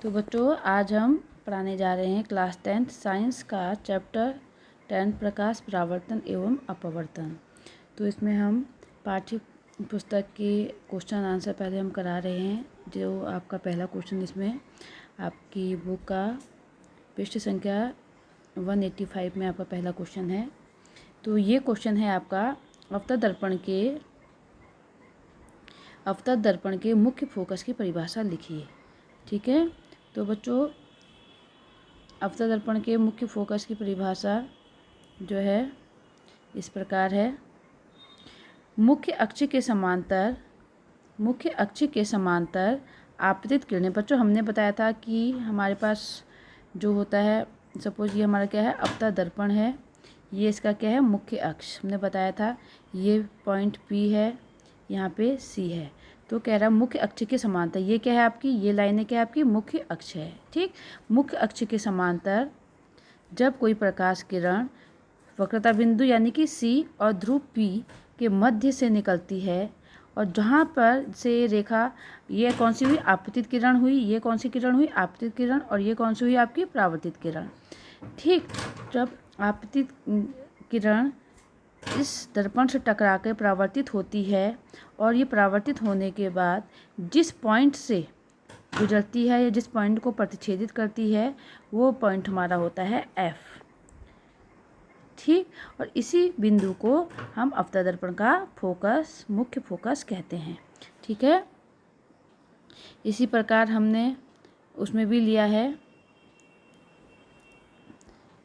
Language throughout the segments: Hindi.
तो बच्चों आज हम पढ़ाने जा रहे हैं क्लास 10th साइंस का चैप्टर 10 प्रकाश परावर्तन एवं अपवर्तन। तो इसमें हम पाठ्य पुस्तक के क्वेश्चन आंसर पहले हम करा रहे हैं। जो आपका पहला क्वेश्चन इसमें आपकी बुक का पृष्ठ संख्या 185 में आपका पहला क्वेश्चन है। तो ये क्वेश्चन है आपका अवतल दर्पण के मुख्य फोकस की परिभाषा लिखिए। ठीक है, तो बच्चों अवतल दर्पण के मुख्य फोकस की परिभाषा जो है इस प्रकार है। मुख्य अक्ष के समांतर आपतित किरणें। बच्चों हमने बताया था कि हमारे पास जो होता है, सपोज ये हमारा क्या है, अवतल दर्पण है, ये इसका क्या है, मुख्य अक्ष। हमने बताया था ये पॉइंट P है, यहाँ पे C है। तो कह रहा है मुख्य अक्ष के समांतर, ये क्या है आपकी, ये लाइनें क्या है आपकी, मुख्य अक्ष है। ठीक, मुख्य अक्ष के समांतर जब कोई प्रकाश किरण वक्रता बिंदु यानी कि C और ध्रुव P के मध्य से निकलती है और जहाँ पर से रेखा, ये कौन सी हुई, आपतित किरण हुई, ये कौन सी किरण हुई, आपतित किरण, और ये कौन सी हुई आपकी, परावर्तित किरण। ठीक, जब आपतित किरण इस दर्पण से टकरा कर परावर्तित होती है और ये परावर्तित होने के बाद जिस पॉइंट से गुजरती है या जिस पॉइंट को प्रतिच्छेदित करती है वो पॉइंट हमारा होता है F। ठीक, और इसी बिंदु को हम अवतल दर्पण का फोकस, मुख्य फोकस कहते हैं। ठीक है, इसी प्रकार हमने उसमें भी लिया है।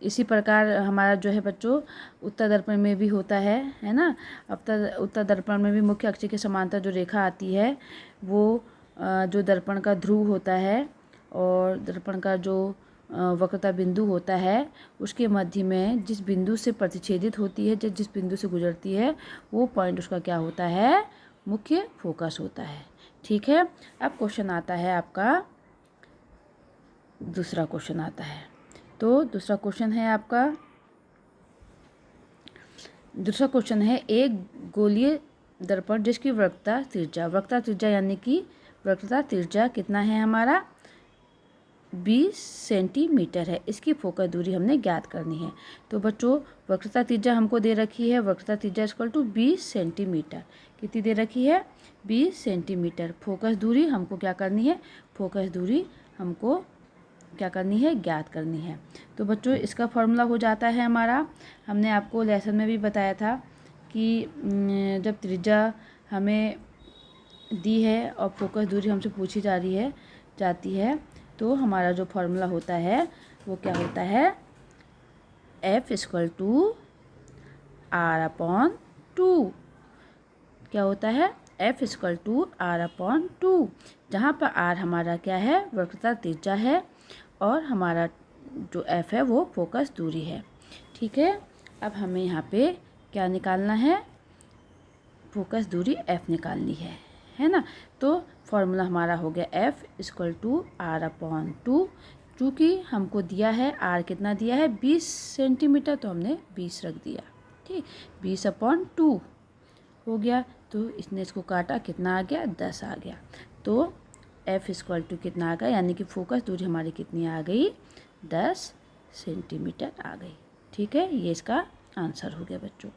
इसी प्रकार हमारा जो है बच्चों उत्तल दर्पण में भी होता है ना। उत्तल दर्पण में भी मुख्य अक्ष के समांतर जो रेखा आती है वो जो दर्पण का ध्रुव होता है और दर्पण का जो वक्रता बिंदु होता है उसके मध्य में जिस बिंदु से प्रतिच्छेदित होती है, जिस बिंदु से गुजरती है वो पॉइंट उसका क्या होता है, मुख्य फोकस होता है। ठीक है, अब क्वेश्चन आता है आपका, दूसरा क्वेश्चन आता है। तो दूसरा क्वेश्चन है एक गोलीय दर्पण जिसकी वक्रता त्रिज्या यानी कि वक्रता त्रिज्या कितना है हमारा, 20 सेंटीमीटर है। इसकी फोकस दूरी हमने ज्ञात करनी है। तो बच्चों वक्रता त्रिज्या हमको दे रखी है, वक्रता त्रिज्या इक्वल टू 20 सेंटीमीटर। कितनी दे रखी है, 20 सेंटीमीटर। फोकस दूरी हमको क्या करनी है, फोकस दूरी हमको क्या करनी है, ज्ञात करनी है। तो बच्चों इसका फॉर्मूला हो जाता है हमारा, हमने आपको लेसन में भी बताया था कि जब त्रिज्या हमें दी है और फोकस दूरी हमसे पूछी जाती है तो हमारा जो फॉर्मूला होता है वो क्या होता है, F = R/2। क्या होता है, F = R/2, जहाँ पर R हमारा क्या है, वक्रता त्रिज्या है और हमारा जो F है वो फोकस दूरी है। ठीक है, अब हमें यहाँ पे क्या निकालना है, फोकस दूरी F निकालनी है ना। तो फॉर्मूला हमारा हो गया F = R/2। चूँकि हमको दिया है R कितना दिया है, 20 सेंटीमीटर, तो हमने 20 रख दिया। ठीक, 20/2 हो गया। तो इसने इसको काटा, कितना आ गया, 10 आ गया। तो F = कितना आ गया, यानी कि फोकस दूरी हमारी कितनी आ गई, 10 सेंटीमीटर आ गई। ठीक है, ये इसका आंसर हो गया बच्चों।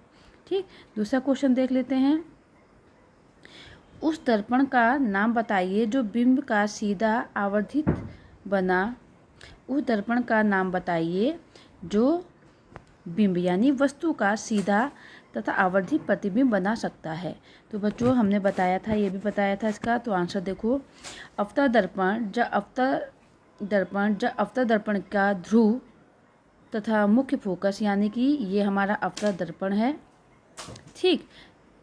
ठीक, दूसरा क्वेश्चन देख लेते हैं। उस दर्पण का नाम बताइए जो बिंब का सीधा आवर्धित बना। उस दर्पण का नाम बताइए जो बिंब यानी वस्तु का सीधा तथा आवर्धित प्रतिबिंब बना सकता है। तो बच्चों हमने बताया था, ये भी बताया था इसका। तो आंसर देखो, अवतल दर्पण का ध्रुव तथा मुख्य फोकस, यानी कि ये हमारा अवतल दर्पण है। ठीक,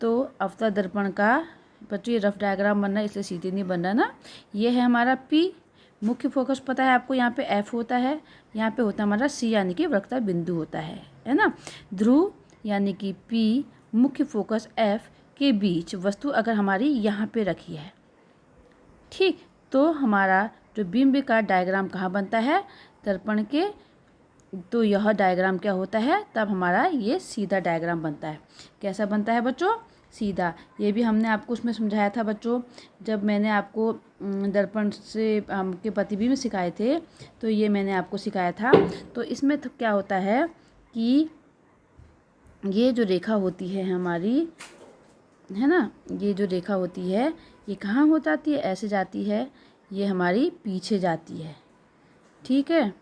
तो अवतल दर्पण का बच्चों ये रफ डायग्राम बन रहा है इसलिए सीधे नहीं बन रहा ना। ये है हमारा P, मुख्य फोकस पता है आपको, यहाँ पे F होता है, यहाँ पे होता है हमारा C यानी कि वक्रता बिंदु होता है ना। ध्रुव यानी कि P, मुख्य फोकस F के बीच वस्तु अगर हमारी यहाँ पे रखी है, ठीक, तो हमारा जो बिंब का डायग्राम कहाँ बनता है, दर्पण के, तो यह डायग्राम क्या होता है, तब हमारा ये सीधा डायग्राम बनता है। कैसा बनता है बच्चों, सीधा। ये भी हमने आपको उसमें समझाया था बच्चों, जब मैंने आपको दर्पण से के प्रतिबिंब सिखाए थे, तो ये मैंने आपको सिखाया था। तो इसमें तो क्या होता है कि ये जो रेखा होती है हमारी, है ना, ये जो रेखा होती है ये कहाँ हो जाती है, ऐसे जाती है, ये हमारी पीछे जाती है। ठीक है,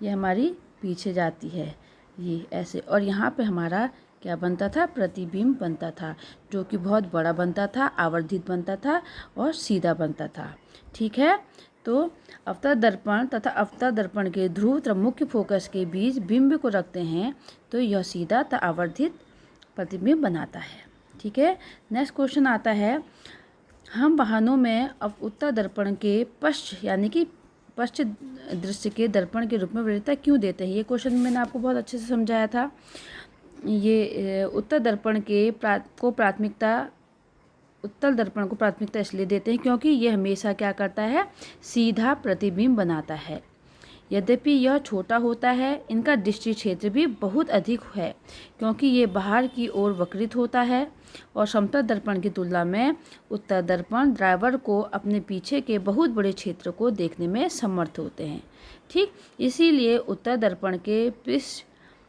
ये हमारी पीछे जाती है, ये ऐसे। और यहाँ पे हमारा क्या बनता था, प्रतिबिंब बनता था, जो कि बहुत बड़ा बनता था, आवर्धित बनता था और सीधा बनता था। ठीक है, तो अवतल दर्पण तथा अवतल दर्पण के ध्रुव तथा मुख्य फोकस के बीच बिंब को रखते हैं तो यह सीधा तथा आवर्धित प्रतिबिंब बनाता है। ठीक है, नेक्स्ट क्वेश्चन आता है, हम वाहनों में उत्तर दर्पण के पश्च यानी कि पश्च दृश्य के दर्पण के रूप में वरीयता क्यों देते हैं। ये क्वेश्चन मैंने आपको बहुत अच्छे से समझाया था। ये उत्तर दर्पण को प्राथमिकता इसलिए देते हैं क्योंकि ये हमेशा क्या करता है, सीधा प्रतिबिंब बनाता है। यद्यपि यह छोटा होता है, इनका दृष्टि क्षेत्र भी बहुत अधिक है क्योंकि ये बाहर की ओर वक्रित होता है और समतल दर्पण की तुलना में उत्तर दर्पण ड्राइवर को अपने पीछे के बहुत बड़े क्षेत्र को देखने में समर्थ होते हैं। ठीक, इसीलिए उत्तर दर्पण के पृष्ठ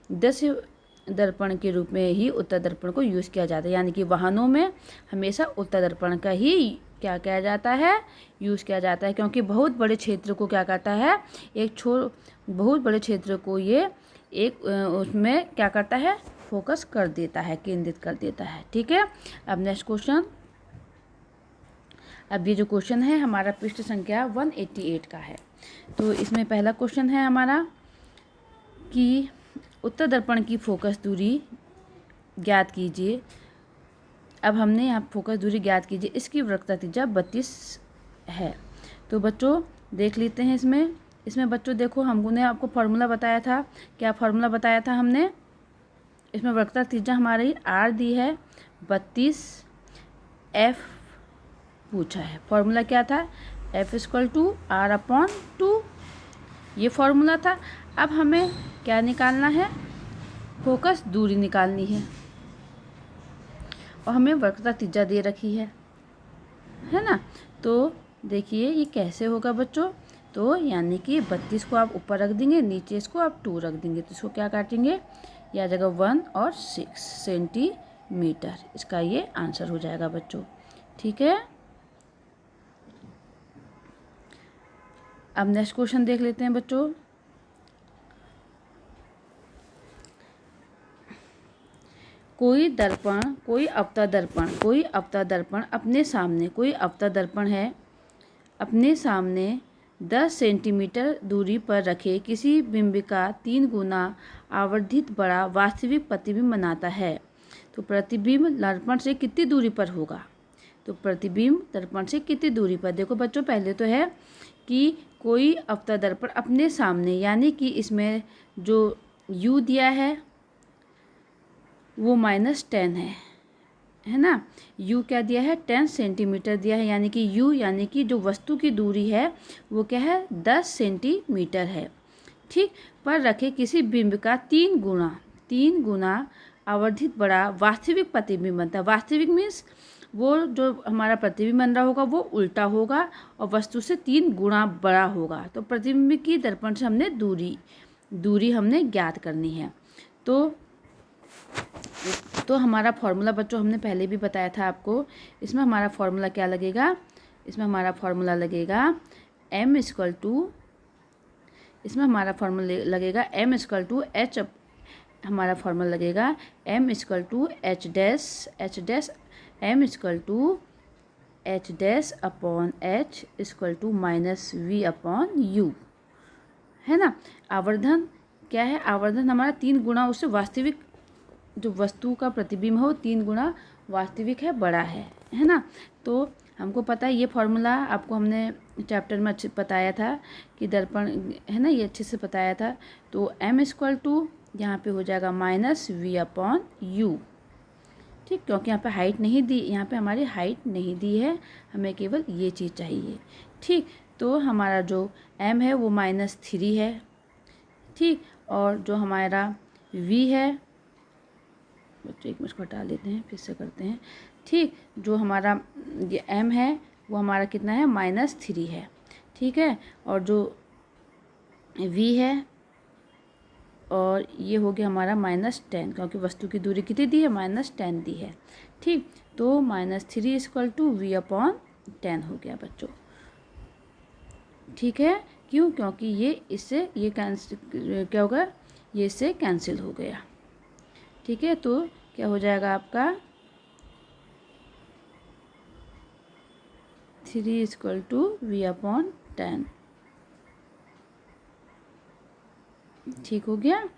दृश्य दर्पण के रूप में ही उत्तर दर्पण को यूज़ किया जाता है। यानी कि वाहनों में हमेशा उत्तर दर्पण का ही क्या किया जाता है, यूज़ किया जाता है, क्योंकि बहुत बड़े क्षेत्र को क्या करता है, बहुत बड़े क्षेत्र को ये एक उसमें क्या करता है, फोकस कर देता है, केंद्रित कर देता है। ठीक है, अब नेक्स्ट क्वेश्चन। अब ये जो क्वेश्चन है हमारा पृष्ठ संख्या 188 का है। तो इसमें पहला क्वेश्चन है हमारा कि उत्तर दर्पण की फोकस दूरी ज्ञात कीजिए। अब हमने यहाँ फोकस दूरी ज्ञात कीजिए, इसकी वक्रता त्रिज्या 32 है। तो बच्चों देख लेते हैं इसमें बच्चों देखो, हमने आपको फॉर्मूला बताया था। क्या फॉर्मूला बताया था हमने? इसमें वक्रता त्रिज्या हमारी r दी है, 32 f पूछा है। फॉर्मूला क्या था? f = r/2, ये फॉर्मूला था। अब हमें क्या निकालना है? फोकस दूरी निकालनी है और हमें वक्रता त्रिज्या दे रखी है ना। तो देखिए ये कैसे होगा बच्चों, तो यानी कि 32 को आप ऊपर रख देंगे, नीचे इसको आप 2 रख देंगे, तो इसको क्या काटेंगे, यह आ जाएगा 1 और 6 सेंटीमीटर। इसका ये आंसर हो जाएगा बच्चों। ठीक है, अब नेक्स्ट क्वेश्चन देख लेते हैं बच्चों। कोई अवतल दर्पण अपने सामने, कोई अवतल दर्पण है, अपने सामने 10 सेंटीमीटर दूरी पर रखे किसी बिंब का 3 गुना आवर्धित बड़ा वास्तविक प्रतिबिंब बनाता है, तो प्रतिबिंब दर्पण से कितनी दूरी पर होगा? तो प्रतिबिंब दर्पण से कितनी दूरी पर, देखो बच्चों पहले तो है कि कोई अवतल दर्पण अपने सामने, यानी कि इसमें जो u दिया है वो -10 है ना। u क्या दिया है? 10 सेंटीमीटर दिया है, यानी कि u यानी कि जो वस्तु की दूरी है वो क्या है? 10 सेंटीमीटर है। ठीक, पर रखे किसी बिंब का 3 गुना आवर्धित बड़ा वास्तविक प्रतिबिंब बनता है। वास्तविक मीन्स वो जो हमारा प्रतिबिंब बन रहा होगा वो उल्टा होगा और वस्तु से 3 गुना बड़ा होगा। तो प्रतिबिंब की दर्पण से हमने दूरी हमने ज्ञात करनी है। तो हमारा फॉर्मूला बच्चों हमने पहले भी बताया था आपको। इसमें हमारा फॉर्मूला क्या लगेगा? इसमें हमारा फॉर्मूला लगेगा m = इसमें हमारा फॉर्मूला लगेगा m = h, हमारा फॉर्मूला लगेगा m = h dash m = h dash upon h = -v/u, है ना। आवर्धन क्या है? आवर्धन हमारा 3 गुना उससे वास्तविक जो वस्तु का प्रतिबिंब हो 3 गुना वास्तविक है, बड़ा है ना। तो हमको पता है ये फॉर्मूला आपको हमने चैप्टर में अच्छे बताया था कि दर्पण है ना, ये अच्छे से बताया था। तो m = यहाँ पे हो जाएगा -v/u। ठीक, क्योंकि यहाँ पे हाइट नहीं दी, यहाँ पे हमारी हाइट नहीं दी है, हमें केवल ये चीज़ चाहिए। ठीक, तो हमारा जो m है वो -3 है। ठीक, और जो हमारा v है बच्चों 1 मिनट को हटा लेते हैं, फिर से करते हैं। ठीक, जो हमारा ये m है वो हमारा कितना है, -3 है। ठीक है, और जो v है और ये हो गया हमारा -10, क्योंकि वस्तु की दूरी कितनी दी है, -10 दी है। ठीक, तो -3 = v/10 हो गया बच्चों। ठीक है, क्यों, क्योंकि ये इससे ये कैंसिल क्या होगा, ये इससे कैंसिल हो गया। ठीक है, तो क्या हो जाएगा आपका 3 = v/10। ठीक हो गया।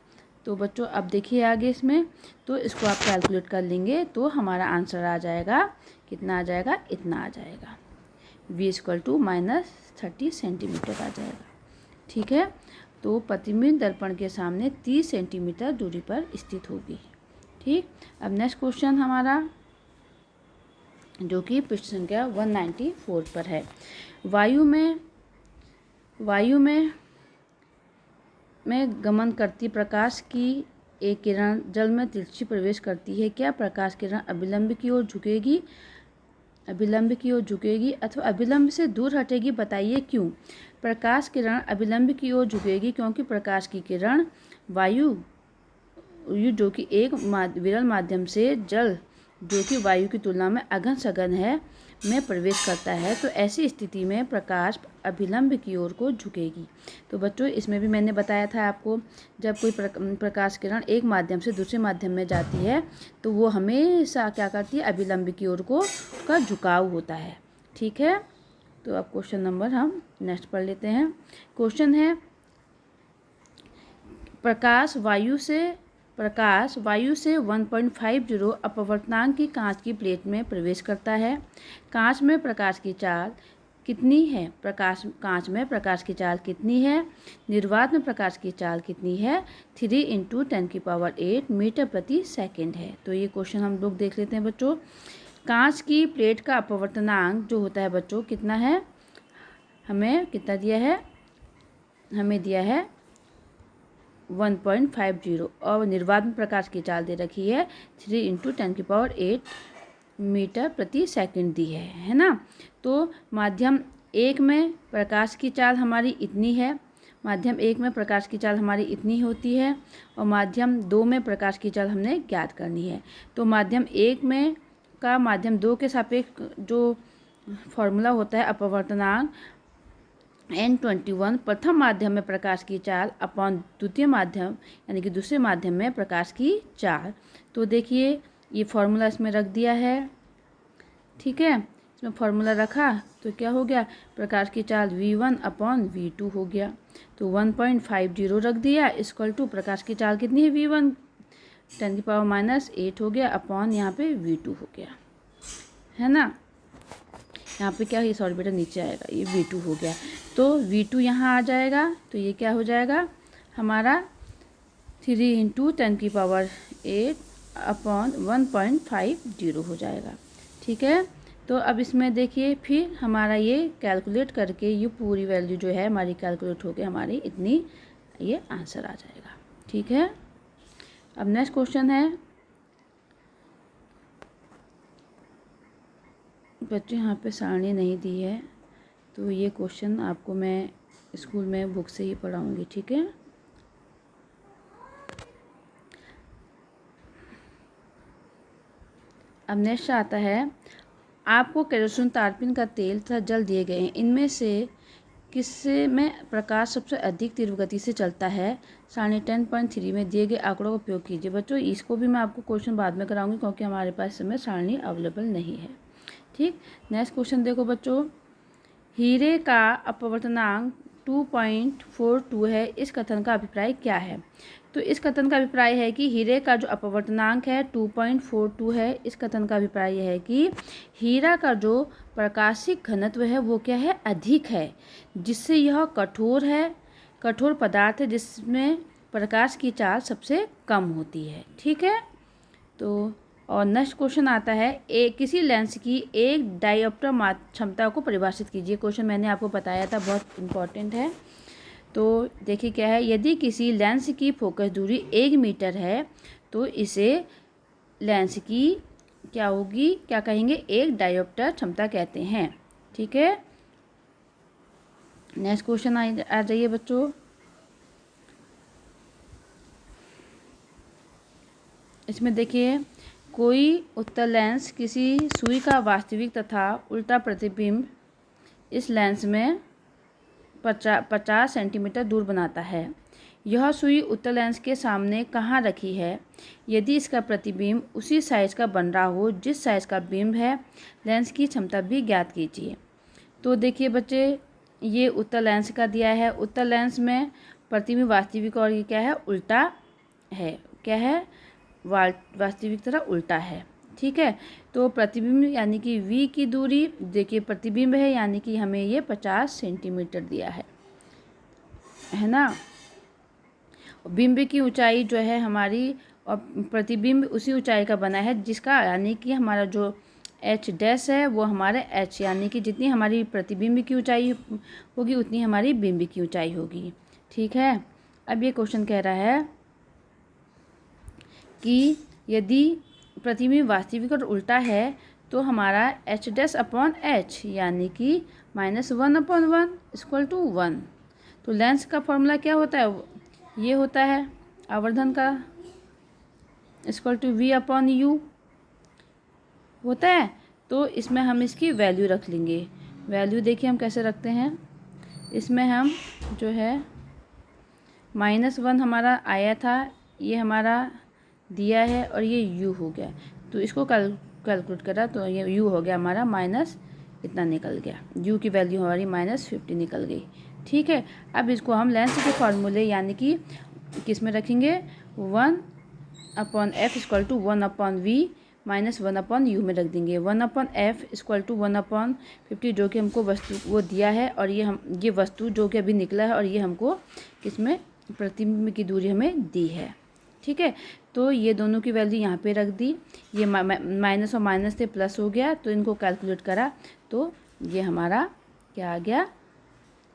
तो बच्चों अब देखिए आगे इसमें, तो इसको आप कैलकुलेट कर लेंगे तो हमारा आंसर आ जाएगा, कितना आ जाएगा, इतना आ जाएगा, v = -30 सेंटीमीटर आ जाएगा। ठीक है, तो प्रतिबिंब दर्पण के सामने 30 सेंटीमीटर दूरी पर स्थित होगी। ठीक, अब नेक्स्ट क्वेश्चन हमारा जो कि पृष्ठ संख्या 194 पर है। वायु में गमन करती प्रकाश की एक किरण जल में तिरछी प्रवेश करती है। क्या प्रकाश किरण अभिलंब की ओर झुकेगी अथवा अभिलंब से दूर हटेगी, बताइए क्यों। प्रकाश किरण अभिलंब की ओर झुकेगी क्योंकि प्रकाश की किरण वायु जो कि एक विरल माध्यम से जल जो कि वायु की तुलना में अघन सघन है में प्रवेश करता है, तो ऐसी स्थिति में प्रकाश अभिलंब की ओर को झुकेगी। तो बच्चों इसमें भी मैंने बताया था आपको, जब कोई प्रकाश किरण एक माध्यम से दूसरे माध्यम में जाती है तो वो हमेशा क्या करती है, अभिलंब की ओर को का झुकाव होता है। ठीक है, तो अब क्वेश्चन नंबर हम नेक्स्ट पढ़ लेते हैं। क्वेश्चन है, प्रकाश वायु से 1.50 अपवर्तनांक की कांच की प्लेट में प्रवेश करता है। कांच में प्रकाश की चाल कितनी है, कांच में प्रकाश की चाल कितनी है, निर्वात में प्रकाश की चाल कितनी है, 3 × 10⁸ मीटर प्रति सेकंड है। तो ये क्वेश्चन हम लोग देख लेते हैं बच्चों। कांच की प्लेट का अपवर्तनांक जो होता है बच्चों कितना है, हमें कितना दिया है, हमें दिया है 1.50 और निर्वात में प्रकाश की चाल दे रखी है 3 × 10⁸ मीटर प्रति सेकंड दी है ना। तो माध्यम 1 में प्रकाश की चाल हमारी इतनी है, माध्यम 1 में प्रकाश की चाल हमारी इतनी होती है और माध्यम 2 में प्रकाश की चाल हमने ज्ञात करनी है। तो माध्यम 1 में का माध्यम 2 के सापेक्ष जो फॉर्मूला होता है अपवर्तनांक N21 प्रथम माध्यम में प्रकाश की चाल अपॉन द्वितीय माध्यम यानी कि दूसरे माध्यम में प्रकाश की चाल। तो देखिए ये फॉर्मूला इसमें रख दिया है। ठीक है, इसमें फॉर्मूला रखा तो क्या हो गया, प्रकाश की चाल v1/v2 हो गया। तो 1.50 रख दिया = प्रकाश की चाल कितनी है, v1 10⁻⁻8 हो गया अपॉन यहाँ पे v2 हो गया, है ना। यहाँ पे क्या है, सॉरी बेटा नीचे आएगा, ये v2 हो गया। तो v2 यहाँ आ जाएगा, तो ये क्या हो जाएगा हमारा 3 × 10⁸ अपॉन 1.50 हो जाएगा। ठीक है, तो अब इसमें देखिए फिर हमारा ये कैलकुलेट करके ये पूरी वैल्यू जो है हमारी कैलकुलेट होकर हमारी इतनी ये आंसर आ जाएगा। ठीक है, अब नेक्स्ट क्वेश्चन है बच्चे, यहाँ पे सारणी नहीं दी है तो ये क्वेश्चन आपको मैं स्कूल में बुक से ही पढ़ाऊँगी। ठीक है, अब नेक्स्ट आता है, आपको केरोसिन, तारपीन का तेल तथा जल दिए गए हैं, इनमें से किससे में प्रकाश सबसे अधिक तीव्र गति से चलता है। सारणी 10.3 में दिए गए आंकड़ों का उपयोग कीजिए। बच्चों इसको भी मैं आपको क्वेश्चन बाद में कराऊंगी क्योंकि हमारे पास समय सारणी अवेलेबल नहीं है। ठीक, नेक्स्ट क्वेश्चन देखो बच्चों, हीरे का अपवर्तनांक 2.42 है, इस कथन का अभिप्राय क्या है। तो इस कथन का अभिप्राय है कि हीरे का जो अपवर्तनांक है 2.42 है, इस कथन का अभिप्राय यह है कि हीरा का जो प्रकाशिक घनत्व है वो क्या है, अधिक है, जिससे यह कठोर पदार्थ है जिसमें प्रकाश की चाल सबसे कम होती है। ठीक है, तो और नेक्स्ट क्वेश्चन आता है, किसी लेंस की एक डायोप्टर क्षमता को परिभाषित कीजिए। क्वेश्चन मैंने आपको बताया था, बहुत इम्पोर्टेंट है। तो देखिए क्या है, यदि किसी लेंस की फोकस दूरी 1 मीटर है तो इसे लेंस की क्या होगी, क्या कहेंगे, एक डायोप्टर क्षमता कहते हैं। ठीक है, नेक्स्ट क्वेश्चन आ जाइए बच्चों। इसमें देखिए, कोई उत्तल लेंस किसी सुई का वास्तविक तथा उल्टा प्रतिबिंब इस लेंस में 50 सेंटीमीटर दूर बनाता है। यह सुई उत्तल लेंस के सामने कहाँ रखी है? यदि इसका प्रतिबिंब उसी साइज का बन रहा हो जिस साइज का बिंब है, लेंस की क्षमता भी ज्ञात कीजिए। तो देखिए बच्चे, ये उत्तल लेंस का दिया है। उत्तल लेंस में प्रतिबिंब वास्तविक और ये क्या है, उल्टा है। क्या है, वास्तविक तरह उल्टा है। ठीक है, तो प्रतिबिंब यानी कि V की दूरी, देखिए प्रतिबिंब है यानी कि हमें ये 50 सेंटीमीटर दिया है ना। बिंब की ऊंचाई जो है हमारी, और प्रतिबिंब उसी ऊंचाई का बना है जिसका, यानी कि हमारा जो H डैश है वो हमारे H, यानी कि जितनी हमारी प्रतिबिंब की ऊंचाई होगी उतनी हमारी बिंब की ऊंचाई होगी। ठीक है, अब ये क्वेश्चन कह रहा है कि यदि प्रतिबिंब वास्तविक और उल्टा है तो हमारा H डैश अपॉन H यानी कि -1/1 = 1। तो लेंस का फॉर्मूला क्या होता है, ये होता है आवर्धन का =V/U होता है। तो इसमें हम इसकी वैल्यू रख लेंगे। वैल्यू देखिए हम कैसे रखते हैं, इसमें हम जो है -1 हमारा आया था, ये हमारा दिया है और ये U हो गया। तो इसको कैलकुलेट करा तो ये U हो गया हमारा माइनस इतना निकल गया। U की वैल्यू हमारी -50 निकल गई। ठीक है, अब इसको हम लेंस के फॉर्मूले यानी कि किस में रखेंगे, 1/f = 1/V -1/U में रख देंगे। 1/f = 1/50 जो कि हमको वस्तु वो दिया है, और ये वस्तु जो कि अभी निकला है और ये हमको किसमें, प्रतिबिंब की दूरी हमें दी है। ठीक है, तो ये दोनों की वैल्यू यहाँ पे रख दी। ये माइनस और माइनस से प्लस हो गया, तो इनको कैलकुलेट करा तो ये हमारा क्या आ गया,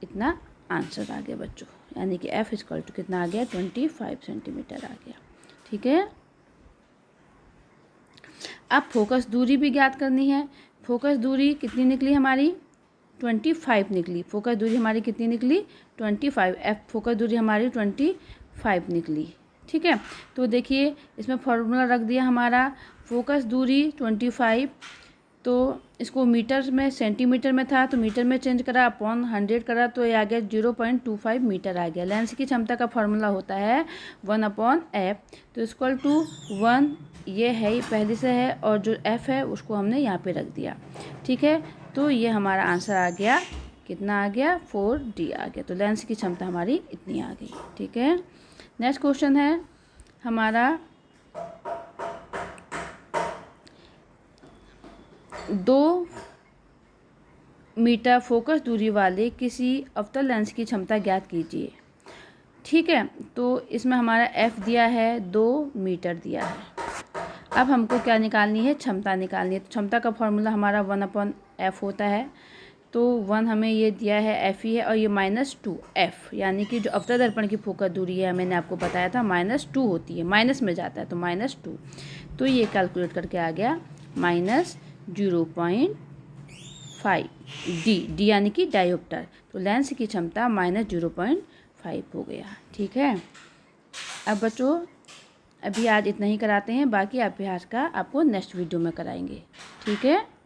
इतना आंसर आ गया बच्चों, यानी कि F = कितना आ गया, 25 सेंटीमीटर आ गया। ठीक है, अब फोकस दूरी भी ज्ञात करनी है। फोकस दूरी कितनी निकली हमारी, 25 निकली। फोकस दूरी हमारी कितनी निकली, 25। F फोकस दूरी हमारी 25 निकली। ठीक है, तो देखिए इसमें फॉर्मूला रख दिया हमारा, फोकस दूरी 25, तो इसको मीटर में, सेंटीमीटर में था तो मीटर में चेंज करा, अपॉन 100 करा तो ये आ गया 0.25 मीटर आ गया। लेंस की क्षमता का फॉर्मूला होता है 1/f, तो =1, ये है ही पहले से है, और जो F है उसको हमने यहाँ पे रख दिया। ठीक है, तो ये हमारा आंसर आ गया, कितना आ गया, 4D आ गया। तो लेंस की क्षमता हमारी इतनी आ गई। ठीक है, नेक्स्ट क्वेश्चन है हमारा, 2 मीटर फोकस दूरी वाले किसी अवतल लेंस की क्षमता ज्ञात कीजिए। ठीक है, तो इसमें हमारा F दिया है, 2 मीटर दिया है। अब हमको क्या निकालनी है, क्षमता निकालनी है। तो क्षमता का फॉर्मूला हमारा 1/f होता है, तो 1 हमें ये दिया है, F ही है, और ये -2f, यानी कि जो अवतल दर्पण की फोकस दूरी है मैंने आपको बताया था -2 होती है, माइनस में जाता है तो -2। तो ये कैलकुलेट करके आ गया -0.5 D यानी कि डायोप्टर। तो लेंस की क्षमता -0.5 हो गया। ठीक है, अब बच्चों अभी आज इतना ही कराते हैं, बाकी अभ्यास का आपको नेक्स्ट वीडियो में कराएंगे। ठीक है।